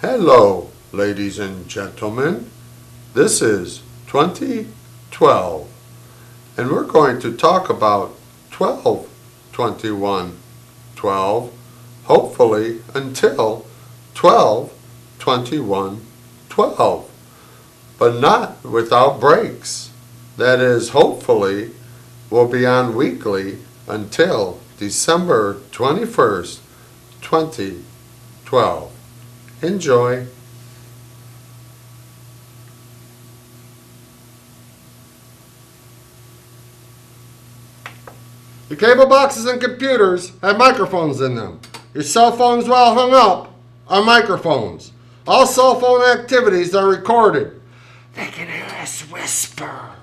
Hello, ladies and gentlemen. This is 2012, and we're going to talk about 12-21-12, hopefully until 12-21-12, but not without breaks. That is, hopefully, we'll be on weekly until December 21st, 2012. Enjoy. Your cable boxes and computers have microphones in them. Your cell phones, while hung up, are microphones. All cell phone activities are recorded. They can hear us whisper.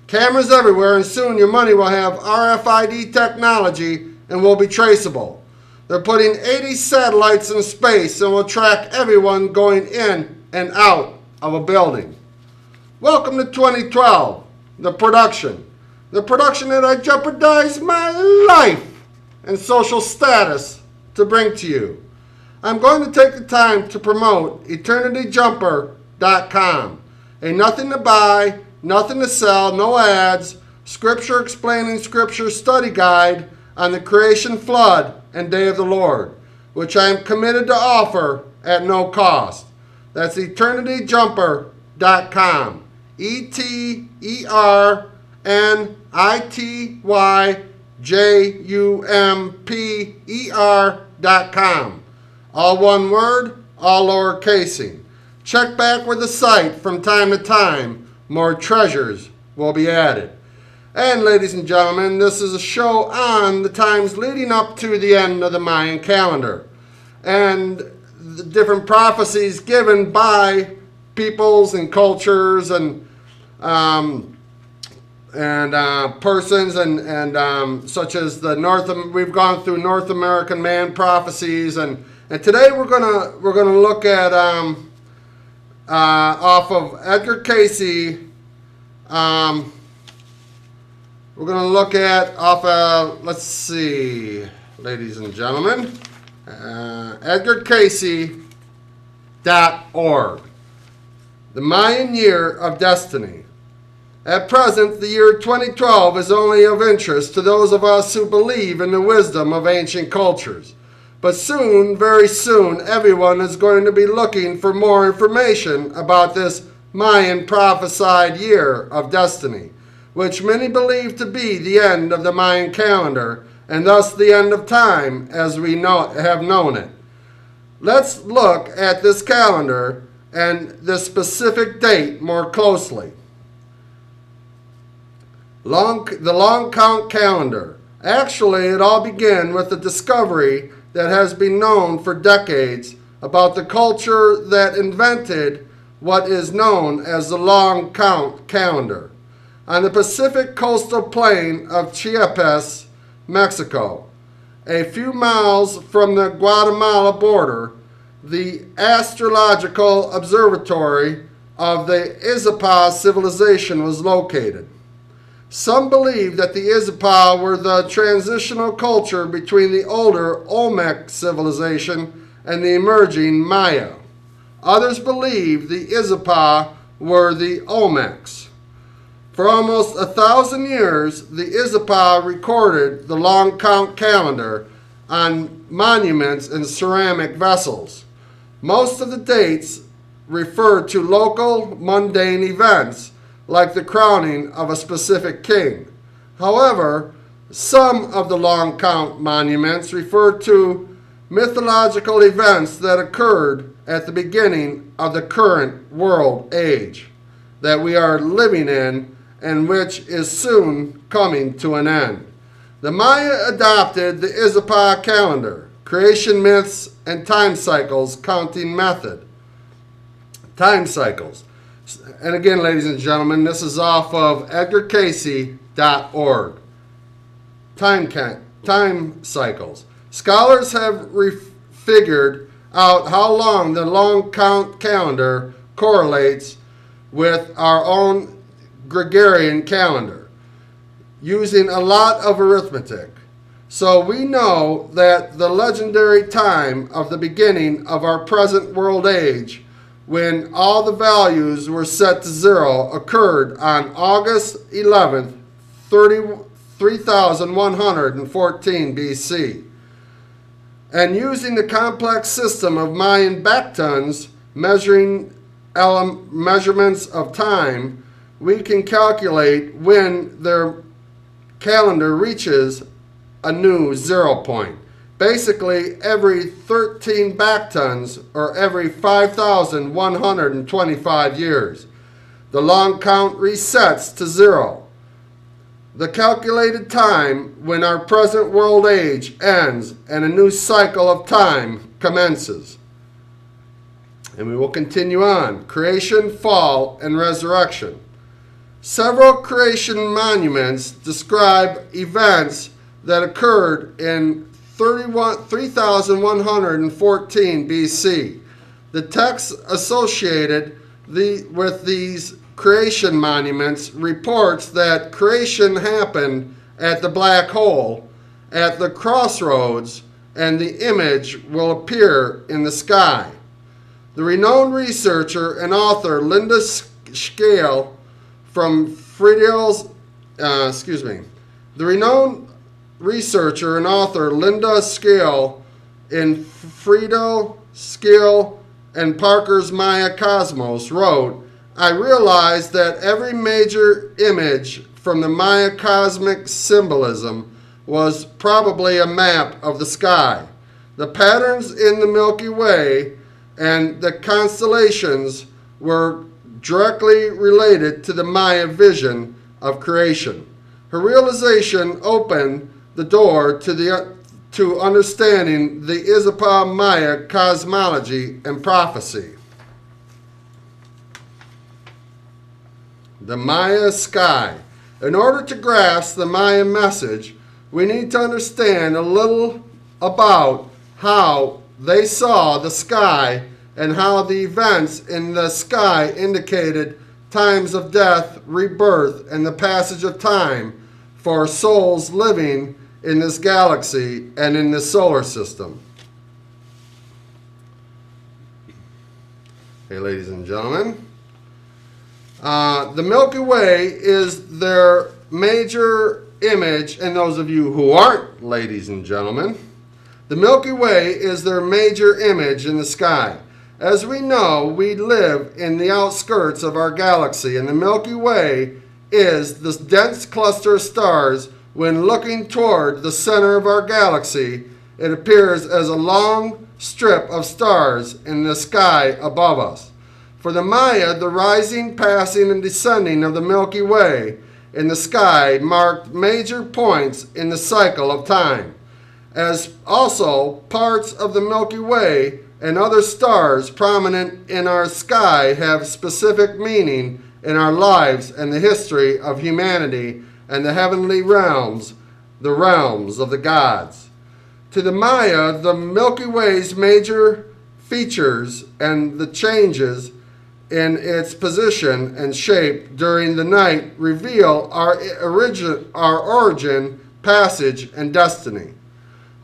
Cameras everywhere, and soon your money will have RFID technology and will be traceable. They're putting 80 satellites in space and will track everyone going in and out of a building. Welcome to 2012, the production. The production that I jeopardized my life and social status to bring to you. I'm going to take the time to promote EternityJumper.com, a nothing to buy, nothing to sell, no ads, scripture explaining scripture study guide on the creation flood and day of the Lord, which I am committed to offer at no cost. That's EternityJumper.com. EternityJumper.com. All one word, all lowercasing. Check back with the site from time to time. More treasures will be added. And ladies and gentlemen, this is a show on the times leading up to the end of the Mayan calendar and the different prophecies given by peoples and cultures and persons and such as we've gone through North American man prophecies, and today we're gonna look at off of Edgar Cayce. We're going to look at let's see, ladies and gentlemen, EdgarCayce.org, the Mayan Year of Destiny. At present, the year 2012 is only of interest to those of us who believe in the wisdom of ancient cultures. But soon, very soon, everyone is going to be looking for more information about this Mayan prophesied year of destiny, which many believe to be the end of the Mayan calendar, and thus the end of time as we have known it. Let's look at this calendar and the specific date more closely. The long count calendar. Actually, it all began with the discovery that has been known for decades about the culture that invented what is known as the long count calendar. On the Pacific coastal plain of Chiapas, Mexico, a few miles from the Guatemala border, the astrological observatory of the Izapa civilization was located. Some believe that the Izapa were the transitional culture between the older Olmec civilization and the emerging Maya. Others believe the Izapa were the Olmecs. For almost 1,000 years, the Izapa recorded the long count calendar on monuments and ceramic vessels. Most of the dates refer to local mundane events, like the crowning of a specific king. However, some of the long count monuments refer to mythological events that occurred at the beginning of the current world age that we are living in, and which is soon coming to an end. The Maya adopted the Izapa calendar, creation myths, and time cycles counting method. Time cycles. And again, ladies and gentlemen, this is off of EdgarCayce.org. Time cycles. Scholars have figured out how long the long count calendar correlates with our own Gregorian calendar, using a lot of arithmetic. So we know that the legendary time of the beginning of our present world age, when all the values were set to zero, occurred on August 11th, 3114 BC. And using the complex system of Mayan backtons measurements of time, we can calculate when their calendar reaches a new 0 point. Basically, every 13 backtons, or every 5,125 years. The long count resets to 0. The calculated time when our present world age ends and a new cycle of time commences. And we will continue on. Creation, fall, and resurrection. Several creation monuments describe events that occurred in 3114 BC. The text associated with these creation monuments reports that creation happened at the black hole, at the crossroads, and the image will appear in the sky. The renowned researcher and author Linda Scale from Friedel's, The renowned researcher and author Linda Scale in Friedel, Scale, and Parker's Maya Cosmos wrote, "I realized that every major image from the Maya cosmic symbolism was probably a map of the sky. The patterns in the Milky Way and the constellations were directly related to the Maya vision of creation. Her realization opened the door to understanding the Izapa Maya cosmology and prophecy." The Maya sky. In order to grasp the Maya message, we need to understand a little about how they saw the sky and how the events in the sky indicated times of death, rebirth, and the passage of time for souls living in this galaxy and in this solar system. Okay, ladies and gentlemen. The Milky Way is their major image, and those of you who aren't ladies and gentlemen, the Milky Way is their major image in the sky. As we know, we live in the outskirts of our galaxy, and the Milky Way is this dense cluster of stars. When looking toward the center of our galaxy, it appears as a long strip of stars in the sky above us. For the Maya, the rising, passing, and descending of the Milky Way in the sky marked major points in the cycle of time, as also parts of the Milky Way and other stars prominent in our sky have specific meaning in our lives and the history of humanity and the heavenly realms, the realms of the gods. To the Maya, the Milky Way's major features and the changes in its position and shape during the night reveal our origin, passage, and destiny.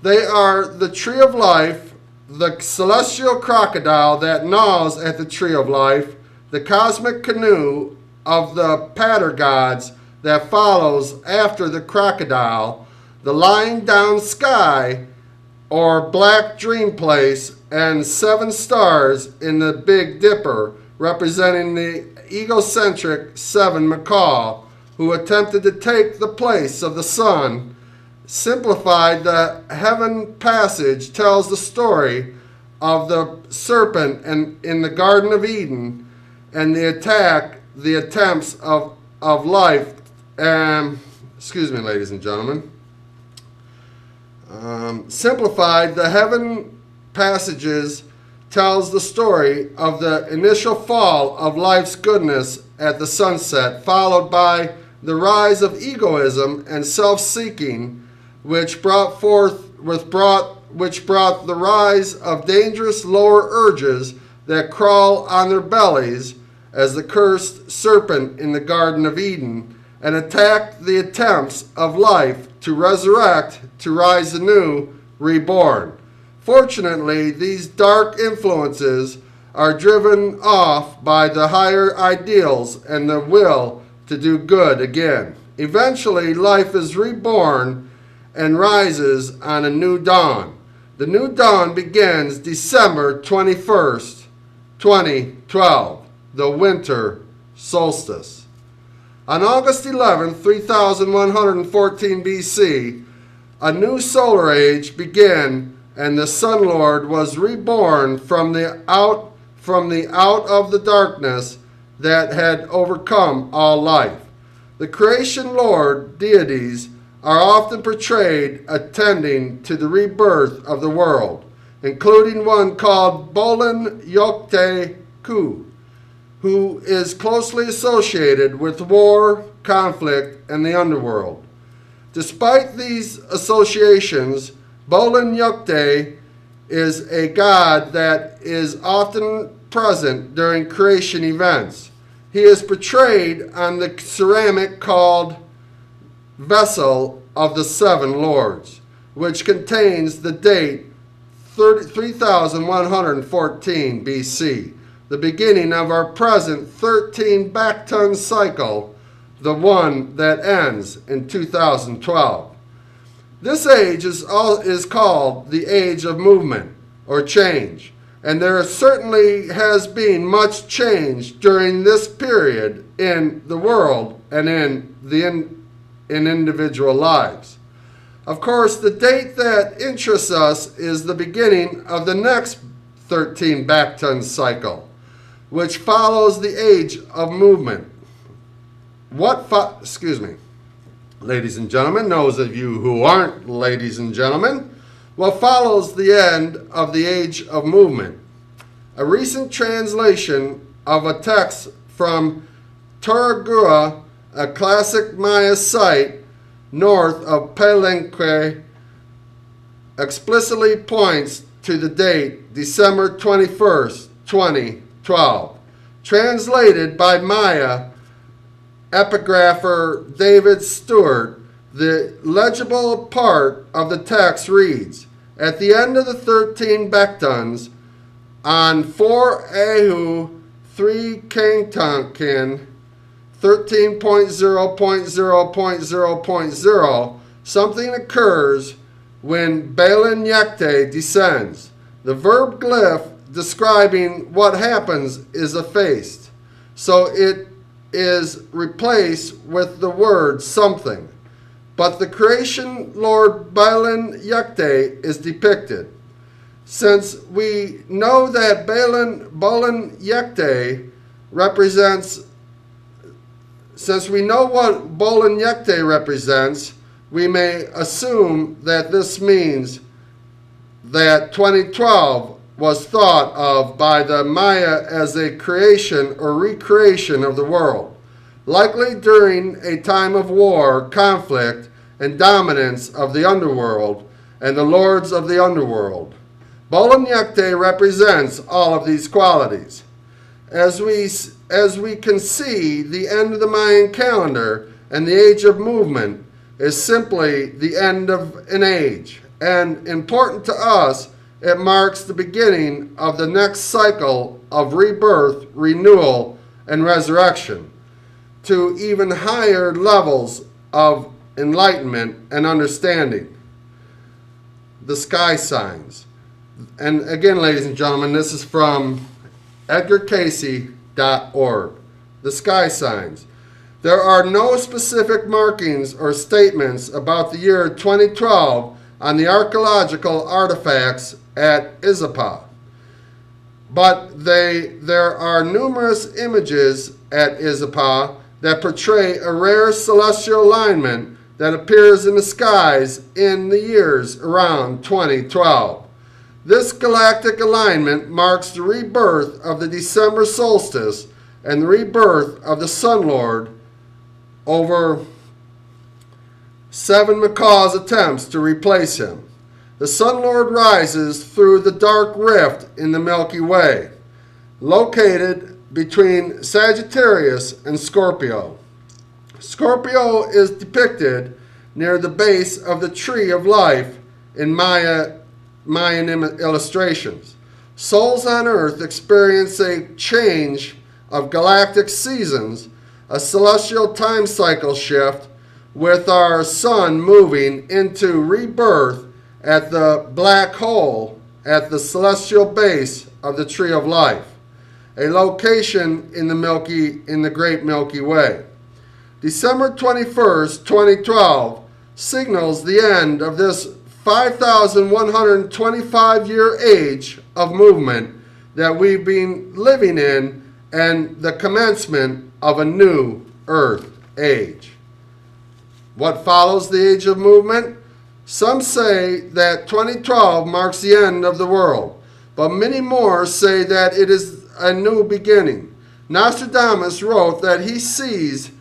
They are the tree of life, the celestial crocodile that gnaws at the tree of life, the cosmic canoe of the patter gods that follows after the crocodile, the lying down sky or black dream place, and 7 stars in the Big Dipper, representing the egocentric 7 macaw who attempted to take the place of the sun. Simplified, the heaven passage tells the story of the serpent in the Garden of Eden and the attempts of life. Excuse me, ladies and gentlemen. Simplified, the heaven passages tells the story of the initial fall of life's goodness at the sunset, followed by the rise of egoism and self-seeking, which brought the rise of dangerous lower urges that crawl on their bellies as the cursed serpent in the Garden of Eden and attack the attempts of life to resurrect, to rise anew, reborn. Fortunately, these dark influences are driven off by the higher ideals and the will to do good again. Eventually, life is reborn and rises on a new dawn. The new dawn begins December 21st, 2012, the winter solstice. On August 11, 3114 BC, a new solar age began, and the Sun Lord was reborn from the out of the darkness that had overcome all life. The creation Lord deities are often portrayed attending to the rebirth of the world, including one called Bolin Yokte Ku, who is closely associated with war, conflict, and the underworld. Despite these associations, Bolin Yokte is a god that is often present during creation events. He is portrayed on the ceramic called Vessel of the Seven Lords, which contains the date 3114 BC, the beginning of our present 13 backton cycle, the one that ends in 2012. This age is called the age of movement or change, and there certainly has been much change during this period in the world and in individual lives. Of course, the date that interests us is the beginning of the next 13 backton cycle, which follows the age of movement. Ladies and gentlemen, those of you who aren't ladies and gentlemen, what follows the end of the age of movement? A recent translation of a text from Toragua, a classic Maya site north of Palenque, explicitly points to the date December 21st, 2012. Translated by Maya epigrapher David Stewart, the legible part of the text reads, "At the end of the 13 Bektons, on 4 Ahu 3 Kangtankin 13.0.0.0.0, something occurs when Balin Yekte descends. The verb glyph describing what happens is effaced, so it is replaced with the word something. But the creation Lord Balin Yekte is depicted. Since we know that Balin Yekte represents, since we know what Balin Yekte represents, we may assume that this means that 2012 was thought of by the Maya as a creation or recreation of the world, likely during a time of war, conflict, and dominance of the underworld and the lords of the underworld. Balin Yekte represents all of these qualities. As we can see, the end of the Mayan calendar and the age of movement is simply the end of an age, and important to us, it marks the beginning of the next cycle of rebirth, renewal, and resurrection to even higher levels of enlightenment and understanding. The sky signs. And again, ladies and gentlemen, this is from edgarcasey.org. The sky signs. There are no specific markings or statements about the year 2012 on the archaeological artifacts at Izapa, but there are numerous images at Izapa that portray a rare celestial alignment that appears in the skies in the years around 2012. This galactic alignment marks the rebirth of the December solstice and the rebirth of the Sun Lord over 7 Macaw's attempts to replace him. The Sun Lord rises through the dark rift in the Milky Way, located between Sagittarius and Scorpio. Scorpio is depicted near the base of the tree of life in Mayan illustrations. Souls on earth experience a change of galactic seasons, a celestial time cycle shift, with our sun moving into rebirth at the black hole at the celestial base of the tree of life, a location in the great Milky Way. December 21st, 2012 signals the end of this 5,125-year age of movement that we've been living in, and the commencement of a new Earth age. What follows the age of movement? Some say that 2012 marks the end of the world, but many more say that it is a new beginning. Nostradamus wrote that he sees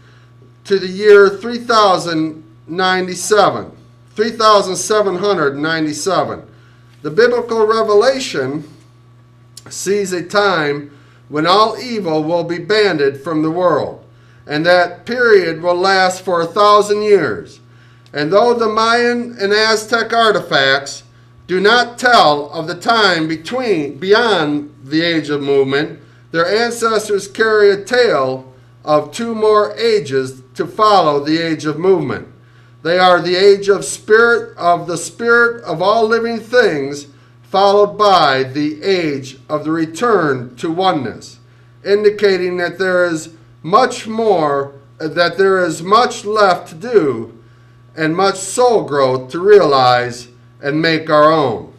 to the year 3797. The biblical revelation sees a time when all evil will be banished from the world, and that period will last for 1,000 years. And though the Mayan and Aztec artifacts do not tell of the time beyond the age of movement, their ancestors carry a tale of 2 more ages to follow the age of movement. They are the age of the spirit of all living things, followed by the age of the return to oneness, indicating that there is much left to do and much soul growth to realize and make our own.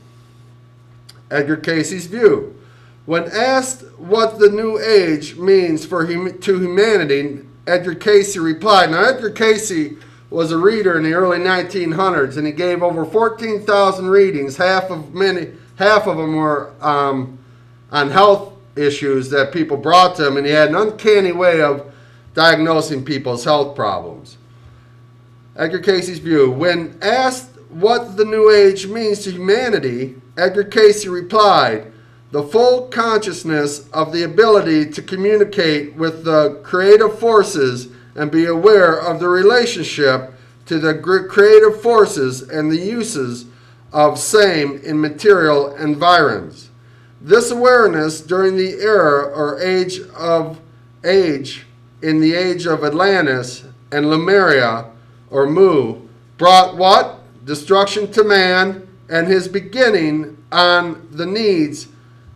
Edgar Cayce's view. When asked what the new age means to humanity, Edgar Cayce replied. Now, Edgar Cayce was a reader in the early 1900s, and he gave over 14,000 readings. Half of them were on health issues that people brought to him, and he had an uncanny way of diagnosing people's health problems. Edgar Cayce's view. When asked what the New Age means to humanity, Edgar Cayce replied, "The full consciousness of the ability to communicate with the creative forces and be aware of the relationship to the creative forces and the uses of same in material environs. This awareness during the era or age in the age of Atlantis and Lemuria or Mu brought what? Destruction to man and his beginning on the needs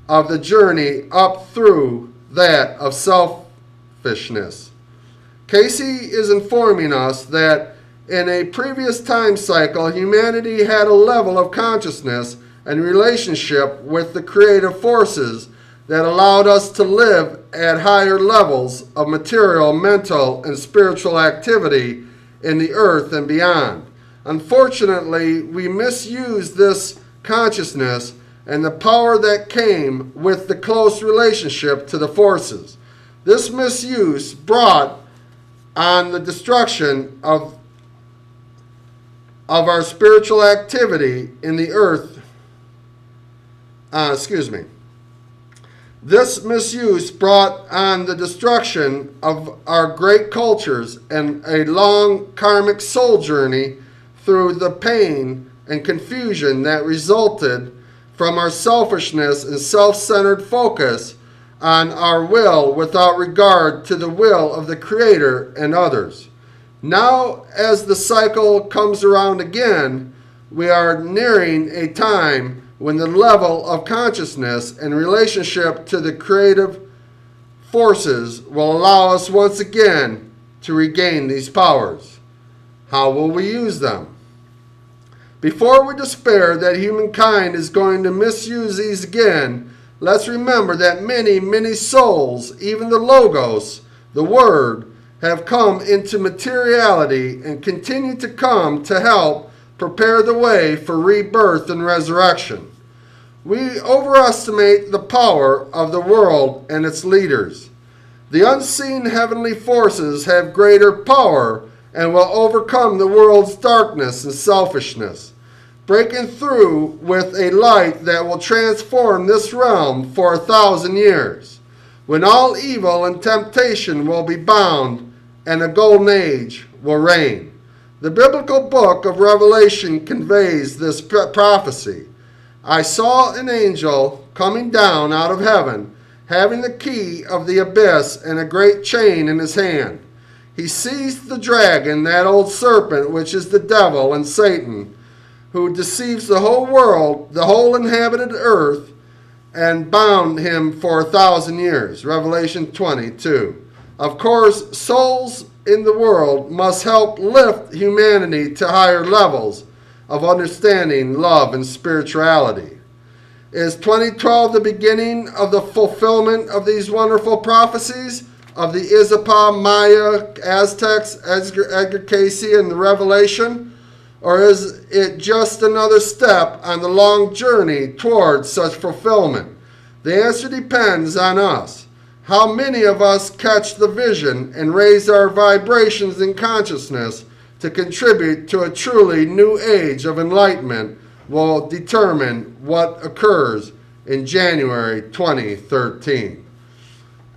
of the journey up through that of selfishness." Cayce is informing us that in a previous time cycle, humanity had a level of consciousness and relationship with the creative forces that allowed us to live at higher levels of material, mental, and spiritual activity in the earth and beyond. Unfortunately, we misused this consciousness and the power that came with the close relationship to the forces. This misuse brought on the destruction of our spiritual activity in the earth. This misuse brought on the destruction of our great cultures and a long karmic soul journey through the pain and confusion that resulted from our selfishness and self-centered focus on our will without regard to the will of the Creator and others. Now, as the cycle comes around again, we are nearing a time when the level of consciousness and relationship to the creative forces will allow us once again to regain these powers. How will we use them? Before we despair that humankind is going to misuse these again, let's remember that many, many souls, even the Logos, the Word, have come into materiality and continue to come to help prepare the way for rebirth and resurrection. We overestimate the power of the world and its leaders. The unseen heavenly forces have greater power and will overcome the world's darkness and selfishness, breaking through with a light that will transform this realm for 1,000 years, when all evil and temptation will be bound and a golden age will reign. The biblical book of Revelation conveys this prophecy. I saw an angel coming down out of heaven, having the key of the abyss and a great chain in his hand. He seized the dragon, that old serpent, which is the devil and Satan, who deceives the whole world, the whole inhabited earth, and bound him for 1,000 years. Revelation 22. Of course, souls in the world must help lift humanity to higher levels of understanding, love, and spirituality. Is 2012 the beginning of the fulfillment of these wonderful prophecies of the Izapa, Maya, Aztecs, Edgar Cayce, and the Revelation? Or is it just another step on the long journey towards such fulfillment? The answer depends on us. How many of us catch the vision and raise our vibrations in consciousness to contribute to a truly new age of enlightenment will determine what occurs in January 2013.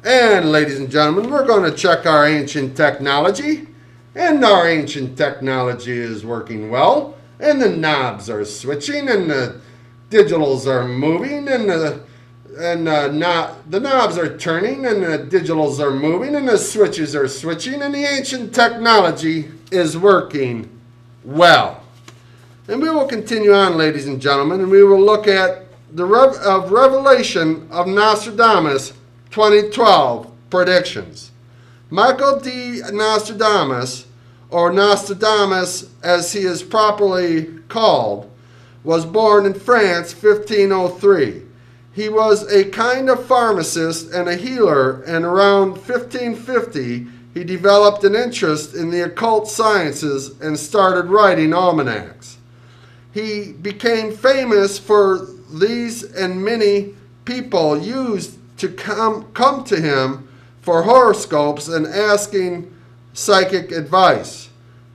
And ladies and gentlemen, we're going to check our ancient technology. And our ancient technology is working well. And the knobs are switching and the digitals are moving and the knobs are turning and the digitals are moving and the switches are switching and the ancient technology is working well. And we will continue on, ladies and gentlemen, and we will look at the Revelation of Nostradamus 2012 predictions. Michael D. Nostradamus, or Nostradamus as he is properly called, was born in France 1503. He was a kind of pharmacist and a healer, and around 1550 he developed an interest in the occult sciences and started writing almanacs. He became famous for these, and many people used to come to him for horoscopes and asking psychic advice.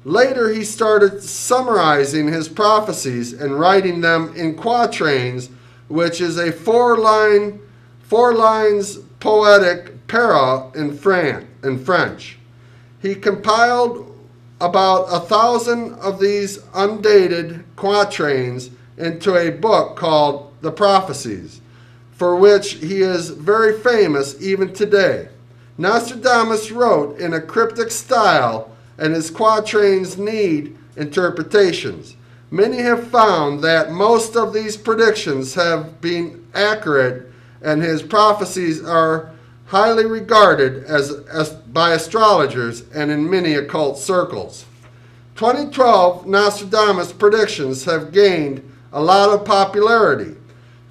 Later he started summarizing his prophecies and writing them in quatrains, which is a four lines poetic para in French. He compiled about 1,000 of these undated quatrains into a book called The Prophecies, for which he is very famous even today. Nostradamus wrote in a cryptic style, and his quatrains need interpretations. Many have found that most of these predictions have been accurate, and his prophecies are highly regarded by astrologers and in many occult circles. 2012 Nostradamus predictions have gained a lot of popularity.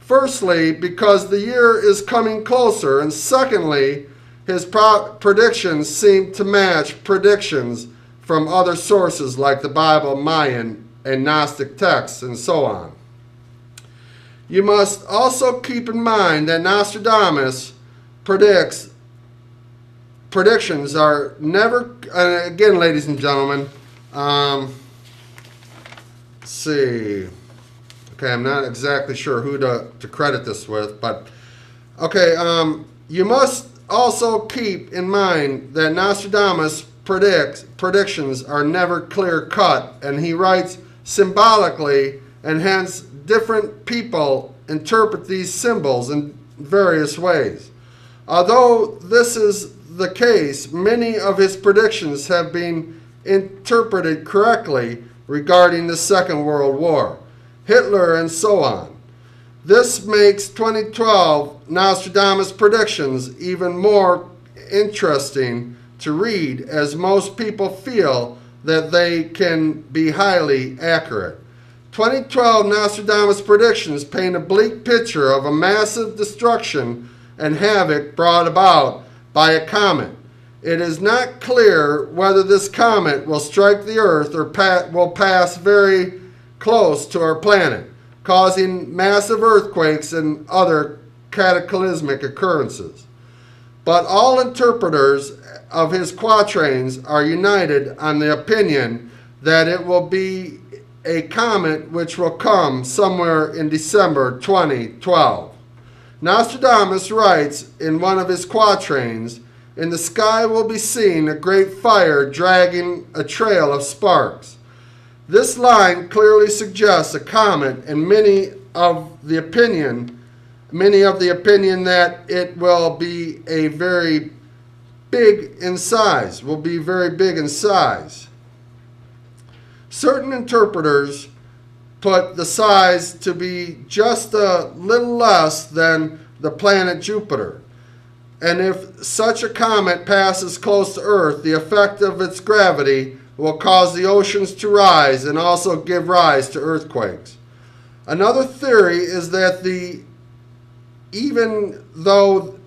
Firstly, because the year is coming closer, and secondly, his predictions seem to match predictions from other sources like the Bible, Mayan, and Gnostic texts, and so on. You must also keep in mind that Nostradamus predictions are never, and again, ladies and gentlemen, let's see. Okay, I'm not exactly sure who to credit this with, but okay, you must also keep in mind that Nostradamus predictions are never clear-cut, and he writes symbolically, and hence different people interpret these symbols in various ways. Although this is the case, many of his predictions have been interpreted correctly regarding the Second World War, Hitler, and so on. This makes 2012 Nostradamus predictions even more interesting to read, as most people feel that they can be highly accurate. 2012 Nostradamus predictions paint a bleak picture of a massive destruction and havoc brought about by a comet. It is not clear whether this comet will strike the Earth or will pass very close to our planet, causing massive earthquakes and other cataclysmic occurrences. But all interpreters of his quatrains are united on the opinion that it will be a comet which will come somewhere in December 2012. Nostradamus writes in one of his quatrains, "In the sky will be seen a great fire dragging a trail of sparks. This line clearly suggests a comet, and many of the opinion that it will be a very big in size, Certain interpreters put the size to be just a little less than the planet Jupiter. And if such a comet passes close to Earth, the effect of its gravity will cause the oceans to rise and also give rise to earthquakes. Another theory is that even though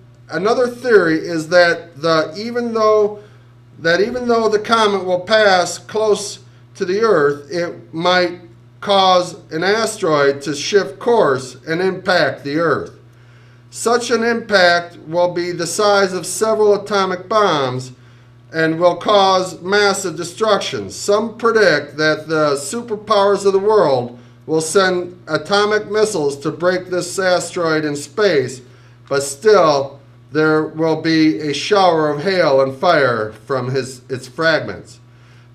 the comet will pass close to the Earth, it might cause an asteroid to shift course and impact the Earth. Such an impact will be the size of several atomic bombs and will cause massive destruction. Some predict that the superpowers of the world will send atomic missiles to break this asteroid in space, but still there will be a shower of hail and fire from its fragments.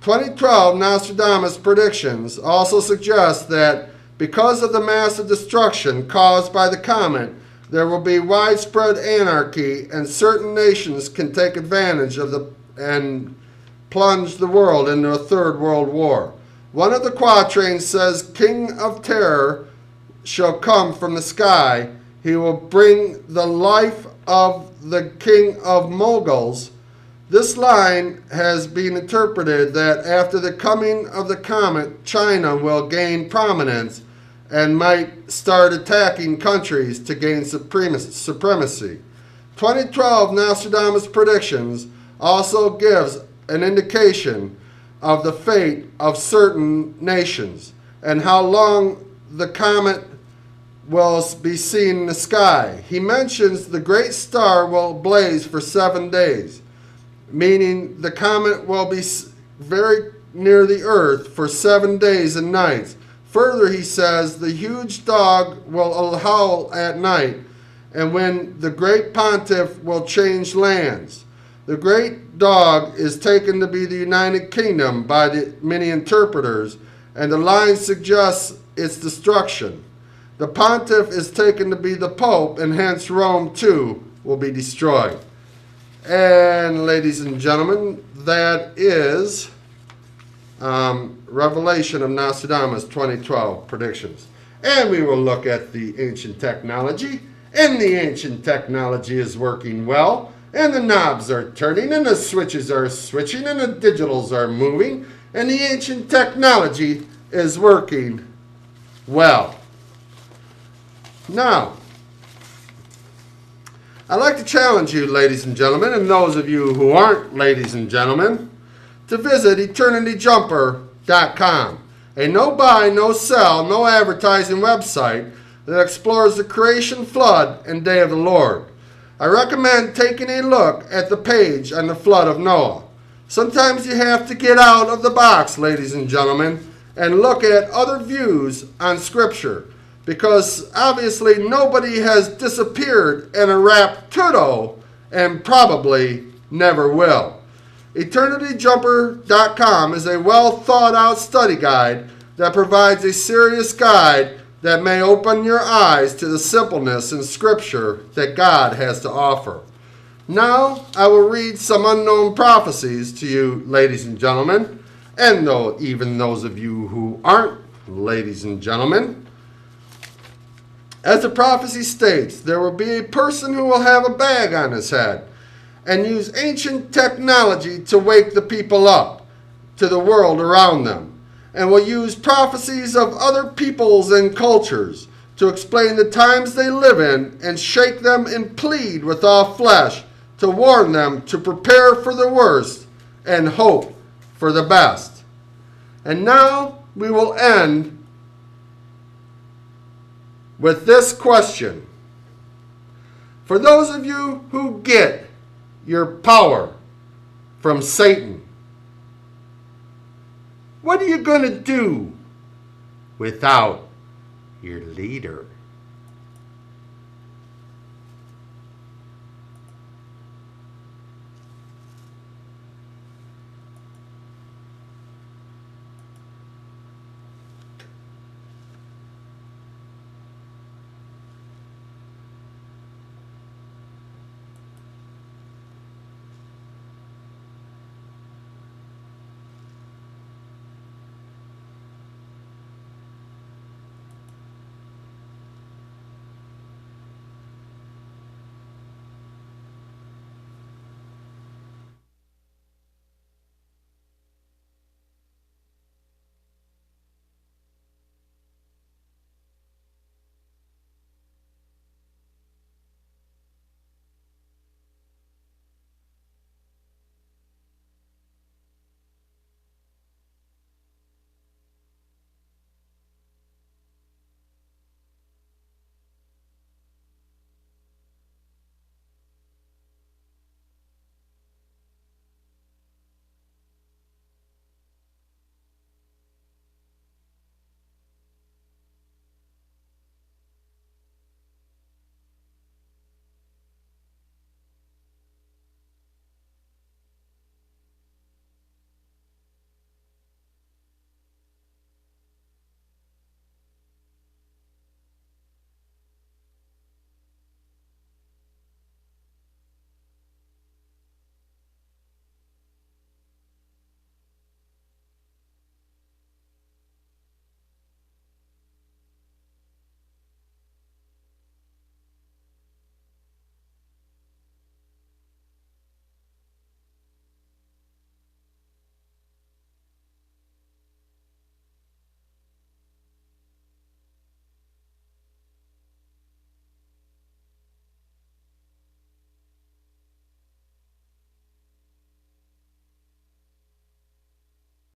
2012 Nostradamus predictions also suggest that because of the massive destruction caused by the comet, there will be widespread anarchy, and certain nations can take advantage of and plunge the world into a third world war. One of the quatrains says, "King of terror shall come from the sky. He will bring the life of the king of moguls." This line has been interpreted that after the coming of the comet, China will gain prominence and might start attacking countries to gain supremacy. 2012 Nostradamus predictions also gives an indication of the fate of certain nations and how long the comet will be seen in the sky. He mentions the great star will blaze for 7 days, meaning the comet will be very near the Earth for 7 days and nights. Further, he says the huge dog will howl at night, and when the great pontiff will change lands. The great dog is taken to be the United Kingdom by the many interpreters, and the line suggests its destruction. The pontiff is taken to be the Pope, and hence Rome too will be destroyed. And ladies and gentlemen, that is Revelation of Nostradamus 2012 predictions. And we will look at the ancient technology. And the ancient technology is working well. And the knobs are turning, and the switches are switching, and the digitals are moving. And the ancient technology is working well. Now, I'd like to challenge you, ladies and gentlemen, and those of you who aren't ladies and gentlemen, to visit EternityJumper.com, a no-buy, no-sell, no advertising website that explores the creation, flood, and day of the Lord. I recommend taking a look at the page on the flood of Noah. Sometimes you have to get out of the box, ladies and gentlemen, and look at other views on Scripture, because obviously nobody has disappeared in a raptudo and probably never will. EternityJumper.com is a well thought out study guide that provides a serious guide that may open your eyes to the simpleness in Scripture that God has to offer. Now I will read some unknown prophecies to you, ladies and gentlemen, and even those of you who aren't ladies and gentlemen. As the prophecy states, there will be a person who will have a bag on his head and use ancient technology to wake the people up to the world around them, and will use prophecies of other peoples and cultures to explain the times they live in and shake them and plead with all flesh to warn them to prepare for the worst and hope for the best. And now we will end with this question. For those of you who get your power from Satan, what are you going to do without your leader?